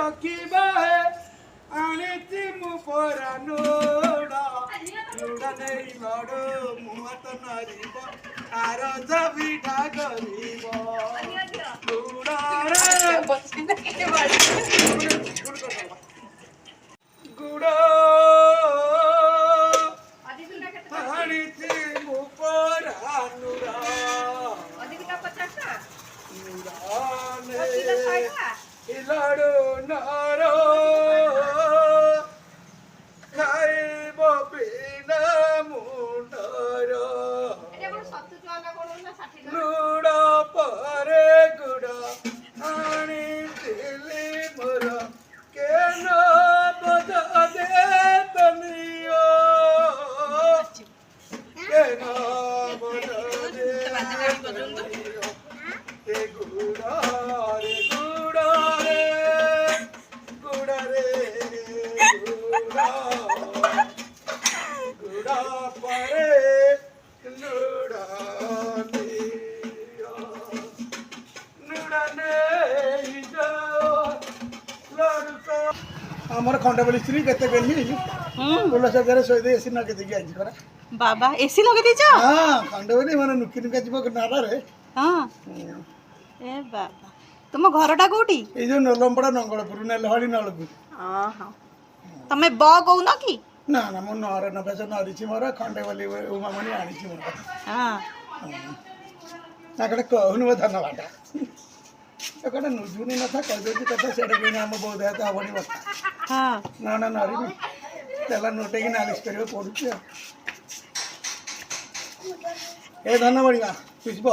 ରଖିବା ଆଣିଛି ମୁଁ ପରା ନୁଡ଼ା ନୁଡ଼ା ନେଇ ଲଡୁ ମୁହଁ ତ ନରିବ ଆର ଜବିଟା କରିବ ଗୁଡ଼ରେ ଗୁଡ଼ ଆଣିଛି ମୁଁ ପରା ନୁଡ଼ା ଲଡୁ ନର ଖାଇବ ବିନା ମୁଣ୍ଡର ଲୁଡ଼ ପରେ ଗୁଡ଼ ଆଣିଥିଲି ମୋର କେନ ବଦଲେ ତନିଅ କେନ ବଦଲେ ତନିଅ ଏ ଗୁଡ଼ରେ ଗୁଡ଼ରେ ଗୁଡ଼ରେ ଗୁଡ଼ ଗୁଡ଼ ପରେ ଲୁଡ଼ ଆମର ଖଣ୍ଡପଲି ସ୍ତ୍ରୀ କେତେ ଗଲି ତୁଳସୀ ଜାଗାରେ ଶୋଇ ଦେଇ ଏସି ନଗେଇ ଦେଇକି ଆଇଛି ପରା ବାବା ଏସି ଲଗେଇ ଦେଇଛ? ହଁ ଖଣ୍ଡପଲି ମାନେ ନୁକି ନୁକା ଯିବ ନାଳରେ। ହଁ ଏ ବାବା ତୁମ ଘରଟା କୋଉଠି? ଏଇ ଯୋଉ ନଲମ୍ପଡା ନଙ୍ଗଳପୁର ନେଲହଳି ନଳପୁର। ଓହୋ ତମେ ବ କହୁନ କି? ନା ନା ମୁଁ ନର ନବେଶ ନରିଛି ମୋର ଖଣ୍ଡପଲି ଉମାମଣି ଆଣିଛି ମୋର। ହଁ ନା କଟେ କହୁନି ମୋ ଧନ୍ୟବାଦ ଗୋଟେ ନୁଝୁନି ନଥା କହିଦେଉଛି କଥା ସେଇଟା କିଣି ଆମ ବୋଉ ଦେହ ତ ହବନି ବତା ହଁ ନା ନା ନରିନି ତେଲ ନୋଟେଇକି ନାଲିସ କରିବାକୁ ପଡୁଛି ଆଉ ଏ ଧନ ବଢିବା ବୁଝିବ।